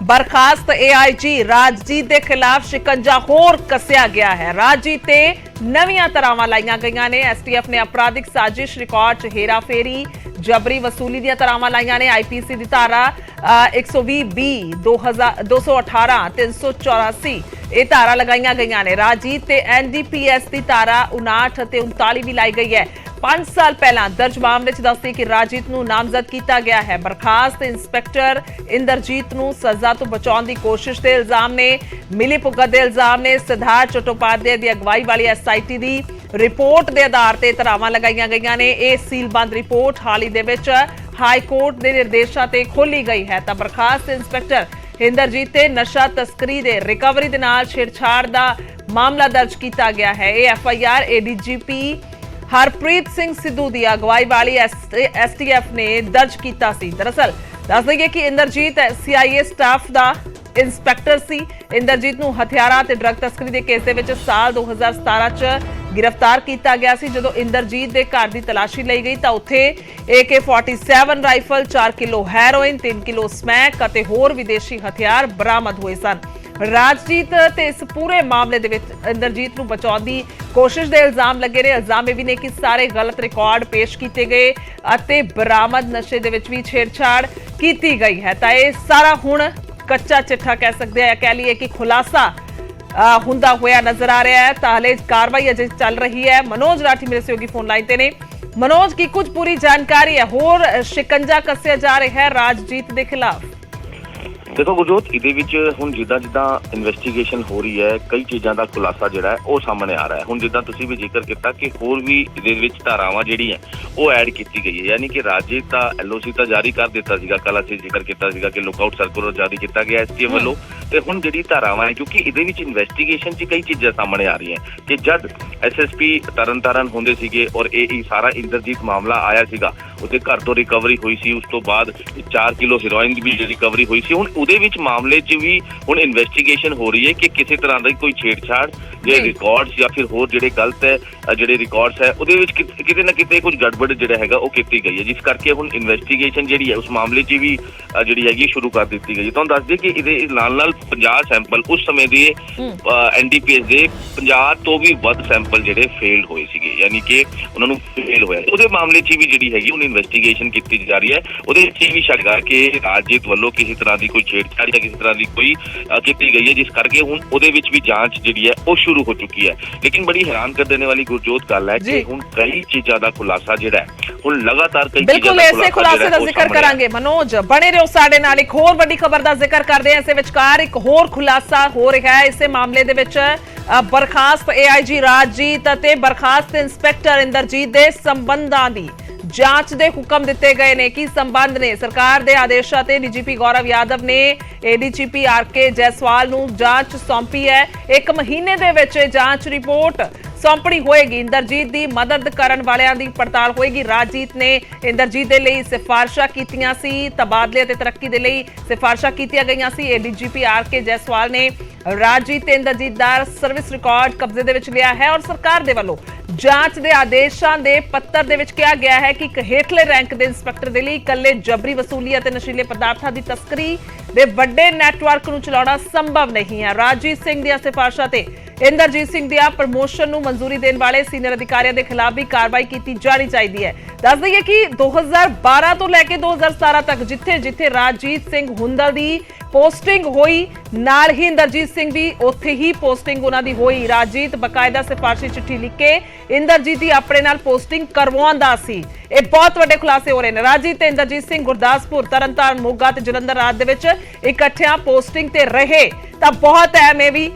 बर्खास्त एआईजी राजजीत के खिलाफ शिकंजा होर कसिया गया है। राजजीत ते नवीं तरावां लाईयां गईयां ने। एसटीएफ ने आपराधिक साजिश रिकॉर्ड च हेरा फेरी जबरी वसूली दी तरावां लाईयां ने। आईपीसी दी धारा 120B 218 384 ਇਹ ਧਾਰਾ ਲਗਾਈਆਂ ਗਈਆਂ ਨੇ। ਰਾਜੀਤ ਤੇ ਐਨਡੀਪੀਐਸ ਦੀ ਧਾਰਾ 59 ਤੇ 39 ਵੀ ਲਾਈ ਗਈ ਹੈ। 5 ਸਾਲ ਪਹਿਲਾਂ ਦਰਜ ਮਾਮਲੇ 'ਚ ਦੱਸਦੇ ਕਿ ਰਾਜੀਤ ਨੂੰ ਨਾਮਜ਼ਦ ਕੀਤਾ ਗਿਆ ਹੈ। ਬਰਖਾਸਤ ਇੰਸਪੈਕਟਰ ਇੰਦਰਜੀਤ ਨੂੰ ਸਜ਼ਾ ਤੋਂ ਬਚਾਉਣ ਦੀ ਕੋਸ਼ਿਸ਼ ਦੇ ਇਲਜ਼ਾਮ ਨੇ। ਮਿਲੀ ਭੁਗਤ ਦੇ ਇਲਜ਼ਾਮ ਨੇ। ਸਿਧਾਰਥ ਚਟੋਪਾਧਿਆਏ ਦੀ ਅਗਵਾਈ ਵਾਲੀ ਐਸਆਈਟੀ ਦੀ ਰਿਪੋਰਟ ਦੇ ਆਧਾਰ ਤੇ ਧਾਰਾਵਾਂ ਲਗਾਈਆਂ ਗਈਆਂ ਨੇ। ਇਹ ਸੀਲਬੰਦ ਰਿਪੋਰਟ ਹਾਲ ਹੀ ਦੇ ਵਿੱਚ ਹਾਈ ਕੋਰਟ ਦੇ ਨਿਰਦੇਸ਼ਾਂ ਤੇ ਖੋਲੀ ਗਈ ਹੈ। ਤਾਂ ਬਰਖਾਸਤ ਇੰਸਪੈਕਟਰ ਇੰਦਰਜੀਤ ਤੇ ਨਸ਼ਾ ਤਸਕਰੀ ਦੇ ਰਿਕਵਰੀ ਦੇ ਨਾਲ ਛੇੜਛਾੜ ਦਾ ਮਾਮਲਾ ਦਰਜ ਕੀਤਾ ਗਿਆ ਹੈ। ਇਹ ਐਫਆਈਆਰ ਏਡੀਜੀਪੀ ਹਰਪ੍ਰੀਤ ਸਿੰਘ ਸਿੱਧੂ ਦੀ ਅਗਵਾਈ ਵਾਲੀ ਐਸਟੀਐਫ ਨੇ ਦਰਜ ਕੀਤਾ ਸੀ। ਦਰਅਸਲ ਦੱਸ ਦਈਏ ਕਿ ਇੰਦਰਜੀਤ ਸੀਆਈਏ ਸਟਾਫ ਦਾ ਇੰਸਪੈਕਟਰ ਸੀ। ਇੰਦਰਜੀਤ ਨੂੰ ਹਥਿਆਰਾਂ ਤੇ ਡਰੱਗ ਤਸਕਰੀ ਦੇ ਕੇਸ ਦੇ ਵਿੱਚ ਸਾਲ 2017 ਚ गिरफ्तार किया गया सी। जदों इंदरजीत के घर की तलाशी ली गई तो उत्थे AK-47 rifle 4 kilo heroin 3 kilo smack और होर विदेशी हथियार बरामद हुए सन। राजजीत ते इस पूरे मामले दे विच इंदरजीत नूं बचाउण दी कोशिश दे इल्जाम लगे ने। इल्जाम ये भी ने कि सारे गलत रिकॉर्ड पेश किए गए अते बरामद नशे दे विच भी छेड़छाड़ की गई है। तो यह सारा हुण कच्चा चिट्ठा कह सकते हैं, कह लीए कि खुलासा हुंदा होया नजर आ रहा है। तो हाले कार्रवाई अजे चल रही है। मनोज राठी मेरे सहयोगी फोन लाइन ते ने। मनोज की कुछ पूरी जानकारी है, होर शिकंजा कसिया जा रहा है राजजीत के खिलाफ? देखो गुरजोत, इहदे विच हुण जिद्दां जिद्दां इन्वेस्टिगेशन हो रही है कई चीज़ों का खुलासा जिहड़ा है वो सामने आ रहा है। हुण जिद्दां तुसीं भी जिक्र किया कि होर भी इहदे विच धारावां जिहड़ियां वो ऐड की गई है, यानी कि राजजीत का LOC तो जारी कर दिता सीगा। कल असीं जिक्र किया सीगा कि लुकआउट सर्कुलर जारी किया गया STF वालों। ते हुण जिहड़ी धारावां है क्योंकि इहदे विच इन्वेस्टिगेशन च कई चीज़ां सामने आ रही हैं कि जद SSP तरनतारन होंदे सीगे और ये सारा इंदरजीत मामला आया सीगा, उसदे घर तो रिकवरी हुई सी। उस तो बाद 4 किलो हेरोइन की भी रिकवरी हुई सी। हुण ਉਹਦੇ ਵਿੱਚ ਮਾਮਲੇ 'ਚ ਵੀ ਹੁਣ ਇਨਵੈਸਟੀਗੇਸ਼ਨ ਹੋ ਰਹੀ ਹੈ ਕਿ ਕਿਸੇ ਤਰ੍ਹਾਂ ਦੀ ਕੋਈ ਛੇੜਛਾੜ ਜੇ ਰਿਕਾਰਡਸ ਜਾਂ ਫਿਰ ਹੋਰ ਜਿਹੜੇ ਗਲਤ ਹੈ ਜਿਹੜੇ ਰਿਕਾਰਡਸ ਹੈ ਉਹਦੇ ਵਿੱਚ ਕਿਤੇ ਨਾ ਕਿਤੇ ਕੁਝ ਗੜਬੜ ਜਿਹੜਾ ਹੈਗਾ ਉਹ ਕੀਤੀ ਗਈ ਹੈ, ਜਿਸ ਕਰਕੇ ਹੁਣ ਇਨਵੈਸਟੀਗੇਸ਼ਨ ਜਿਹੜੀ ਹੈ ਉਸ ਮਾਮਲੇ 'ਚ ਵੀ ਜਿਹੜੀ ਹੈਗੀ ਸ਼ੁਰੂ ਕਰ ਦਿੱਤੀ ਗਈ। ਤੁਹਾਨੂੰ ਦੱਸ ਦਈਏ ਕਿ ਇਹਦੇ ਨਾਲ 50 ਸੈਂਪਲ ਉਸ ਸਮੇਂ ਦੇ NDPS ਦੇ 50 ਤੋਂ ਵੀ ਵੱਧ ਸੈਂਪਲ ਜਿਹੜੇ ਫੇਲਡ ਹੋਏ ਸੀਗੇ, ਯਾਨੀ ਕਿ ਉਹਨਾਂ ਨੂੰ ਫੇਲ ਹੋਇਆ। ਉਹਦੇ ਮਾਮਲੇ 'ਚ ਵੀ ਜਿਹੜੀ ਹੈਗੀ ਹੁਣ ਇਨਵੈਸਟੀਗੇਸ਼ਨ ਕੀਤੀ ਜਾ ਰਹੀ ਹੈ। ਉਹਦੇ ਵਿੱਚ ਵੀ ਸ਼ੱਕ ਹੈ ਕਿ ਰਾਜਜੀਤ ਵੱਲੋਂ ਕਿਸੇ ਤਰ੍ਹਾਂ ਦੀ ਕੋਈ छेड़छाड़ या किसी तरह की कोई की गई है, जिस करके हुण उहदे विच भी जांच जिहड़ी है वो शुरू हो चुकी है। लेकिन बड़ी हैरान कर देने वाली गुरजोत गल है कि हुण कई चीज़ों का खुलासा जिहड़ा है हुण लगातार कई बिल्कुल ऐसे खुलासे का जिक्र करांगे। मनोज बने रहो साडे नाल। एक होर वड्डी खबर का जिक्र करदे हां। इस विचकार एक होर खुलासा हो रहा है इस मामले दे विच। बरखास्त AIG राजजीत अते बरखास्त इंस्पैक्टर इंदरजीत दे संबंधां दी जांच दे हुक्म दिते गए ने। की संबंध ने सरकार दे आदेशां ते DGP गौरव यादव ने ADGP RK जयसवाल नूं जांच सौंपी है। 1 महीने दे विच जांच रिपोर्ट सौंपणी होएगी। इंदरजीत दी मदद करन वालियां दी पड़ताल होएगी। राजजीत ने इंदरजीत दे लई सिफारिशां कीतियां सी, तबादले ते तरक्की दे लई सिफारिशां कीतियां गईयां सी। ADGP RK जयसवाल ने राजजीत ते इंदरजीत दा सर्विस रिकॉर्ड कब्जे दे विच लिया है और सरकार दे वल्लों जांच दे आदेशां दे पत्तर दे विच कहा गया है कि एक हेठले रैंक दे इंस्पैक्टर दे लई इकल्ले जबरी वसूली अते नशीले पदार्थां दी तस्करी दे वड्डे नैटवर्क नूं चलाउणा संभव नहीं है। राजजीत सिंह दी सिफारिशां ते इंदरजीत सिंह दी प्रमोशन नूं मंजूरी देने वाले सीनियर अधिकारियों के खिलाफ भी कार्रवाई की जानी चाहिए है। दस दईए कि 2012 तो लैके 2017 तक जिथे जिथे राजजीत सिंह हुंदल दी पोस्टिंग हुई नाल ही इंदरजीत सिंह भी उत्थे ही पोस्टिंग उन्हां दी हुई। राजजीत बकायदा सिफारिशी चिट्ठी लिख के इंदरजीत दी अपने नाल पोस्टिंग करवाउंदा सी। ये बहुत वड्डे खुलासे हो रहे हैं। राजजीत ते इंदरजीत सिंह गुरदासपुर, तरनतारन, मोगा ते जलंधर रात दे विच इकट्ठियां पोस्टिंग ते रहे तां बहुत अहम है भी।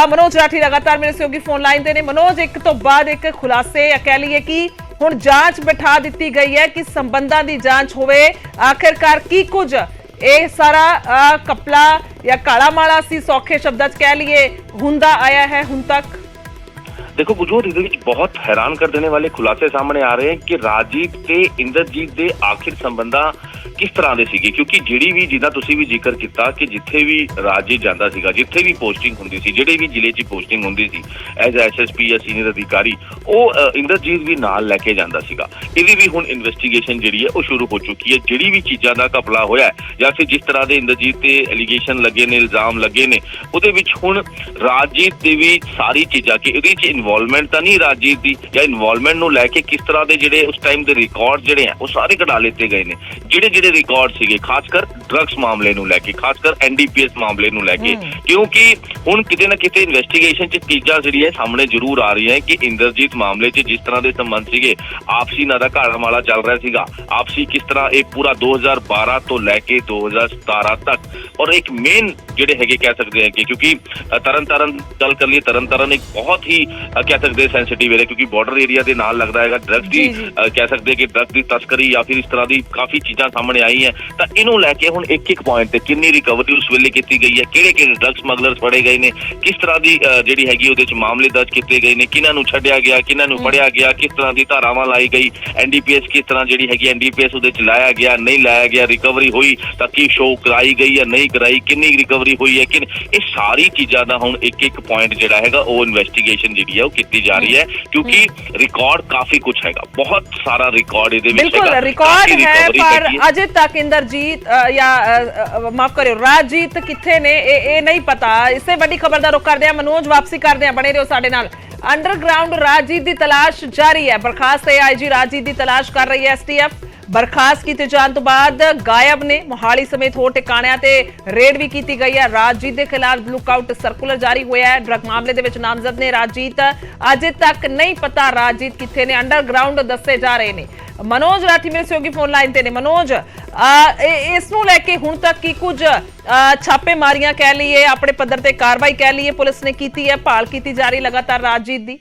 मनोज राठी लगातार मेरे सहयोगी फोन लाइन ते ने। मनोज, एक तो बाद एक खुलासे कह लीए कि हुण जांच बिठा दी गई है कि संबंधां दी जांच होवे। आखिरकार की कुछ ਇਹ ਸਾਰਾ ਕਪਲਾ ਜਾਂ ਕਾਲਾ ਮਾਲਾ ਸੀ ਸੌਖੇ ਸ਼ਬਦਾਂ 'ਚ ਕਹਿ ਲਈਏ ਹੁੰਦਾ ਆਇਆ ਹੈ ਹੁਣ ਤੱਕ? देखो गुरजोत, इहदे विच बहुत हैरान कर देने वाले खुलासे सामने आ रहे हैं कि राजजीत ते इंदरजीत दे आखिर संबंधां ਕਿਸ ਤਰ੍ਹਾਂ ਦੇ ਸੀਗੇ, ਕਿਉਂਕਿ ਜਿਹੜੀ ਵੀ ਜਿੱਦਾਂ ਤੁਸੀਂ ਵੀ ਜ਼ਿਕਰ ਕੀਤਾ ਕਿ ਜਿੱਥੇ ਵੀ ਰਾਜੀਤ ਜਾਂਦਾ ਸੀਗਾ, ਜਿੱਥੇ ਵੀ ਪੋਸਟਿੰਗ ਹੁੰਦੀ ਸੀ, ਜਿਹੜੇ ਵੀ ਜ਼ਿਲ੍ਹੇ 'ਚ ਪੋਸਟਿੰਗ ਹੁੰਦੀ ਸੀ ਐਜ਼ ਐਸਐਸਪੀ ਜਾਂ ਸੀਨੀਅਰ ਅਧਿਕਾਰੀ, ਉਹ ਇੰਦਰਜੀਤ ਵੀ ਨਾਲ ਲੈ ਕੇ ਜਾਂਦਾ ਸੀਗਾ। ਇਹਦੀ ਵੀ ਹੁਣ ਇਨਵੈਸਟੀਗੇਸ਼ਨ ਜਿਹੜੀ ਹੈ ਉਹ ਸ਼ੁਰੂ ਹੋ ਚੁੱਕੀ ਹੈ। ਜਿਹੜੀ ਵੀ ਚੀਜ਼ਾਂ ਦਾ ਘਪਲਾ ਹੋਇਆ ਜਾਂ ਫਿਰ ਜਿਸ ਤਰ੍ਹਾਂ ਦੇ ਇੰਦਰਜੀਤ ਤੇ ਐਲੀਗੇਸ਼ਨ ਲੱਗੇ ਨੇ, ਇਲਜ਼ਾਮ ਲੱਗੇ ਨੇ, ਉਹਦੇ ਵਿੱਚ ਹੁਣ ਰਾਜੀਤ ਦੀ ਵੀ ਸਾਰੀ ਚੀਜ਼ਾਂ ਕਿ ਇਹਦੇ 'ਚ ਇਨਵੋਲਵਮੈਂਟ ਤਾਂ ਨਹੀਂ ਰਾਜੀਤ ਦੀ, ਜਾਂ ਇਨਵੋਲਵਮੈਂਟ ਨੂੰ ਲੈ ਕੇ ਕਿਸ ਤਰ੍ਹਾਂ ਦੇ ਜਿਹੜੇ ਉਸ ਟਾਈਮ ਦੇ ਰਿਕਾਰਡ ਜਿਹੜੇ ਆ ਉਹ ਸਾਰੇ ਕਢਾ ਲਿੱਤੇ ਗਏ ਨੇ। ਜਿਹੜੇ ਰਿਕਾਰਡ ਸੀਗੇ ਖਾਸ ਕਰ ਡਰੱਗਸ ਮਾਮਲੇ ਨੂੰ ਲੈ ਕੇ, ਖਾਸ ਕਰ ਐਨਡੀਪੀਐਸ ਮਾਮਲੇ ਨੂੰ ਲੈ ਕੇ, ਕਿਉਂਕਿ ਹੁਣ ਕਿਤੇ ਨਾ ਕਿਤੇ ਇਨਵੈਸਟੀਗੇਸ਼ਨ 'ਚ ਚੀਜ਼ਾਂ ਜਿਹੜੀਆਂ ਸਾਹਮਣੇ ਜ਼ਰੂਰ ਆ ਰਹੀਆਂ ਕਿ ਇੰਦਰਜੀਤ ਮਾਮਲੇ 'ਚ ਜਿਸ ਤਰ੍ਹਾਂ ਦੇ ਸੰਬੰਧ ਸੀਗੇ, ਆਪਸੀ ਇਹਨਾਂ ਦਾ ਘਾੜਾਮਾਲਾ ਚੱਲ ਰਿਹਾ ਸੀਗਾ, ਆਪਸੀ ਕਿਸ ਤਰ੍ਹਾਂ ਇਹ ਪੂਰਾ 2012 ਤੋਂ ਲੈ ਕੇ 2017 ਤੱਕ, ਔਰ ਇੱਕ ਮੇਨ ਜਿਹੜੇ ਹੈਗੇ ਕਹਿ ਸਕਦੇ ਹਾਂ ਕਿ ਕਿਉਂਕਿ ਤਰਨਤਾਰਨ ਗੱਲ ਕਰ ਲਈਏ, ਤਰਨਤਾਰਨ ਇੱਕ ਬਹੁਤ ਹੀ ਕਹਿ ਸਕਦੇ ਸੈਂਸਿਟਿਵ ਏਰੀਆ, ਕਿਉਂਕਿ ਬਾਰਡਰ ਏਰੀਆ ਦੇ ਨਾਲ ਲੱਗਦਾ ਹੈਗਾ। ਡਰੱਗ ਦੀ ਕਹਿ ਸਕਦੇ ਕਿ ਡਰੱਗ ਦੀ ਤਸਕਰੀ ਜਾਂ ਫਿਰ ਇਸ ਤਰ੍ਹਾਂ ਦੀ ਕਾਫੀ ਚੀਜ਼ਾਂ ਸਾਹਮਣੇ ਆਈ ਹੈ, ਤਾਂ ਇਹਨੂੰ ਲੈ ਕੇ ਹੁਣ ਇੱਕ ਪੁਆਇੰਟ ਤੇ ਕਿੰਨੀ ਰਿਕਵਰੀ ਉਸ ਵੇਲੇ ਕੀਤੀ ਗਈ ਹੈ, ਕਿਹੜੇ ਡਰੱਗ ਸਮਗਲਰਸ ਫੜੇ ਗਏ ਨੇ, ਕਿਸ ਤਰ੍ਹਾਂ ਦੀ ਜਿਹੜੀ ਹੈਗੀ ਉਹਦੇ 'ਚ ਮਾਮਲੇ ਦਰਜ ਕੀਤੇ ਗਏ ਨੇ, ਕਿਹਨਾਂ ਨੂੰ ਛੱਡਿਆ ਗਿਆ, ਕਿਹਨਾਂ ਨੂੰ ਫੜਿਆ ਗਿਆ, ਕਿਸ ਤਰ੍ਹਾਂ ਦੀ ਧਾਰਾਵਾਂ ਲਾਈ ਗਈ, ਐਨਡੀਪੀਐਸ ਕਿਸ ਤਰ੍ਹਾਂ ਜਿਹੜੀ ਹੈਗੀ ਐਨਡੀਪੀਐਸ ਉਹਦੇ 'ਚ ਲਾਇਆ ਗਿਆ, ਨਹੀਂ ਲਾਇਆ ਗਿਆ, ਰਿਕਵਰੀ ਹੋਈ ਤਾਂ ਕੀ ਸ਼ੋਅ ਕਰਾਈ ਗਈ ਜਾਂ ਨਹੀਂ ਕਰਾਈ, ਕਿੰਨੀ ਰਿਕਵਰੀ ਹੋਈ ਹੈ, ਇਹ ਸਾਰੀ ਚੀਜ਼ਾਂ ਦਾ ਹੁਣ ਇੱਕ ਪੁਆਇੰਟ ਜਿਹੜਾ ਹੈਗਾ ਉਹ ਇਨਵੈਸਟੀਗੇਸ਼ਨ ਜਿਹੜੀ ਹੈ ਉਹ ਕੀਤੀ ਜਾ ਰਹੀ ਹੈ, ਕਿਉਂਕਿ ਰਿਕਾਰਡ ਕਾਫੀ ਕੁਝ ਹੈਗਾ, ਬਹੁਤ ਸਾਰਾ ਰਿਕਾਰਡ ਇਹਦੇ ਵਿੱਚ ਬਿਲਕੁਲ ਰਿਕਾर्ड है, पर अजे तक इंदरजीत या माफ करियो राजजीत किथे ने ये नहीं पता। इससे बड़ी खबर दा रुख करदे आ, मनोज वापसी करदे आ, बने रहो साडे नाल। अंडरग्राउंड राजजीत दी तलाश जारी है, बर्खास्त आईजी राजजीत दी तलाश कर रही है एसटीएफ। बर्खास्त किए जाने तो बाद गायब ने मोहाली समेत होर ठिकाणियां ते रेड भी की गई है। राजजीत के खिलाफ लुकआउट सर्कुलर जारी होया है। ड्रग मामले दे विच नामजद ने राजजीत, अजे तक नहीं पता राजजीत किथे ने, अंडरग्राउंड दसे जा रहे ने। मनोज राठी मेरे सहयोगी फोन लाइन ते ने। मनोज, इस नूं लैके हुण तक की कुछ छापेमारियां कह लीए, अपने पद्धर ते कार्रवाई कह लीए पुलिस ने कीती है, भाल कीती जा रही लगातार राजजीत दी?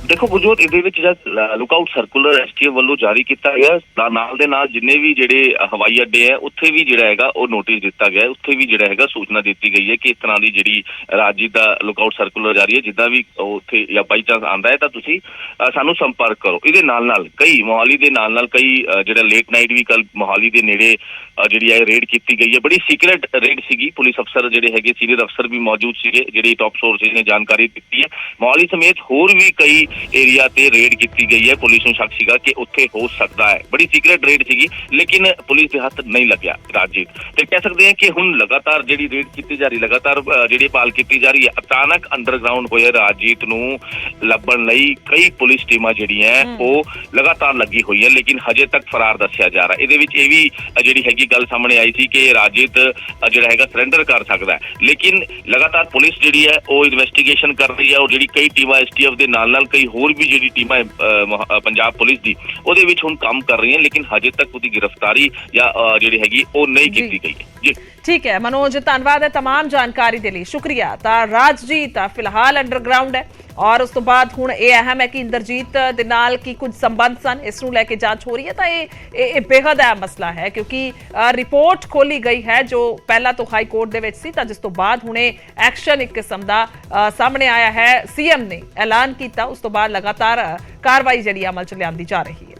देखो गुरजोत, ਇਹਦੇ ਵਿੱਚ ਜਦ ਲੁਕਆਊਟ ਸਰਕੂਲਰ ਐਸਟੀਐਫ ਵੱਲੋਂ ਜਾਰੀ ਕੀਤਾ ਗਿਆ, ਨਾਲ ਦੇ ਨਾਲ ਜਿੰਨੇ ਵੀ ਜਿਹੜੇ ਹਵਾਈ ਅੱਡੇ ਹੈ ਉੱਥੇ ਵੀ ਜਿਹੜਾ ਹੈਗਾ ਉਹ ਨੋਟਿਸ ਦਿੱਤਾ ਗਿਆ, ਉੱਥੇ ਵੀ ਜਿਹੜਾ ਹੈਗਾ ਸੂਚਨਾ ਦਿੱਤੀ ਗਈ ਹੈ ਕਿ ਇਸ ਤਰ੍ਹਾਂ ਦੀ ਜਿਹੜੀ ਰਾਜੀਤ ਦਾ ਲੁਕਆਊਟ ਸਰਕੂਲਰ ਜਾਰੀ ਹੈ, ਜਿੱਦਾਂ ਵੀ ਉੱਥੇ ਜਾਂ ਬਾਈ ਚਾਂਸ ਆਉਂਦਾ ਹੈ ਤਾਂ ਤੁਸੀਂ ਸਾਨੂੰ ਸੰਪਰਕ ਕਰੋ। ਇਹਦੇ ਨਾਲ ਕਈ ਮੋਹਾਲੀ ਦੇ ਨਾਲ ਕਈ ਜਿਹੜਾ ਲੇਟ ਨਾਈਟ ਵੀ ਕੱਲ ਮੋਹਾਲੀ ਦੇ ਨੇੜੇ ਜਿਹੜੀ ਹੈ ਰੇਡ ਕੀਤੀ ਗਈ ਹੈ। ਬੜੀ ਸੀਕ੍ਰੇਟ ਰੇਡ ਸੀਗੀ, ਪੁਲਿਸ ਅਫਸਰ ਜਿਹੜੇ ਹੈਗੇ ਸੀਨੀਅਰ ਅਫਸਰ ਵੀ ਮੌਜੂਦ ਸੀਗੇ, ਜਿਹੜੀ ਟੌਪ ਸੋਰਸਿਸ ਨੇ ਜਾਣਕਾਰੀ ਦਿੱਤੀ ਹੈ। ਮੋਹਾਲੀ ਸਮੇਤ ਹੋਰ ਵੀ ਕਈ ਏਰੀਆ ਤੇ ਰੇਡ ਕੀਤੀ ਗਈ ਹੈ। ਪੁਲਿਸ ਨੂੰ ਸ਼ੱਕ ਸੀਗਾ ਕਿ ਉੱਥੇ ਹੋ ਸਕਦਾ ਹੈ, ਬੜੀ ਸੀਕ੍ਰੇਟ ਰੇਡ ਸੀਗੀ, ਲੇਕਿਨ ਪੁਲਿਸ ਦੇ ਹੱਥ ਨਹੀਂ ਲੱਗਿਆ ਰਾਜੀਤ। ਤੇ ਕਹਿ ਸਕਦੇ ਹਾਂ ਕਿ ਹੁਣ ਲਗਾਤਾਰ ਜਿਹੜੀ ਰੇਡ ਕੀਤੀ ਜਾ ਰਹੀ, ਲਗਾਤਾਰ ਜਿਹੜੀ ਭਾਲ ਕੀਤੀ ਜਾ ਰਹੀ ਹੈ। ਅਚਾਨਕ ਅੰਡਰਗਰਾਊਂਡ ਹੋਏ ਰਾਜੀਤ ਨੂੰ ਲੱਭਣ ਲਈ ਕਈ ਪੁਲਿਸ ਟੀਮਾਂ ਜਿਹੜੀਆਂ ਉਹ ਲਗਾਤਾਰ ਲੱਗੀ ਹੋਈ ਹੈ, ਲੇਕਿਨ ਹਜੇ ਤੱਕ ਫਰਾਰ ਦੱਸਿਆ ਜਾ ਰਿਹਾ। ਇਹਦੇ ਵਿੱਚ ਇਹ ਵੀ ਜਿਹੜੀ ਹੈਗੀ ਗੱਲ ਸਾਹਮਣੇ ਆਈ ਸੀ ਕਿ ਰਾਜੀਤ ਜਿਹੜਾ ਹੈਗਾ ਸਰੈਂਡਰ ਕਰ ਸਕਦਾ ਹੈ, ਲੇਕਿਨ ਲਗਾਤਾਰ ਪੁਲਿਸ ਜਿਹੜੀ ਹੈ ਉਹ ਇਨਵੈਸਟੀਗੇਸ਼ਨ ਕਰ ਰਹੀ ਹੈ, ਔਰ ਜਿਹੜੀ ਕਈ ਟੀਮਾਂ ਐਸਟੀਐਫ ਦੇ ਨਾਲ ਕਈ ਹੋਰ ਵੀ ਜਿਹੜੀ ਟੀਮਾਂ ਪੰਜਾਬ ਪੁਲਿਸ ਦੀ ਉਹਦੇ ਵਿੱਚ ਹੁਣ ਕੰਮ ਕਰ ਰਹੀਆਂ, ਲੇਕਿਨ ਹਜੇ ਤੱਕ ਉਹਦੀ ਗ੍ਰਿਫਤਾਰੀ ਜਾਂ ਜਿਹੜੀ ਹੈਗੀ ਉਹ ਨਹੀਂ ਕੀਤੀ ਗਈ ਹੈ। ਜੀ ठीक है मनोज, धन्यवाद है तमाम जानकारी के लिए, शुक्रिया। राजजीत फिलहाल अंडरग्राउंड है और उस तो बाद हुण ये अहम है कि इंदरजीत दे नाल की कुछ संबंध सन, इस नूं लैके जांच हो रही है। तो ये बेहद अहम मसला है क्योंकि रिपोर्ट खोली गई है जो पहला तो हाई कोर्ट दे विच सी, तां जिस तो बाद हुणे एक्शन एक किस्म दा सामने आया है। सीएम ने ऐलान किया, उस तो बाद लगातार कार्रवाई जिहड़ी अमल च लिआंदी जा रही है।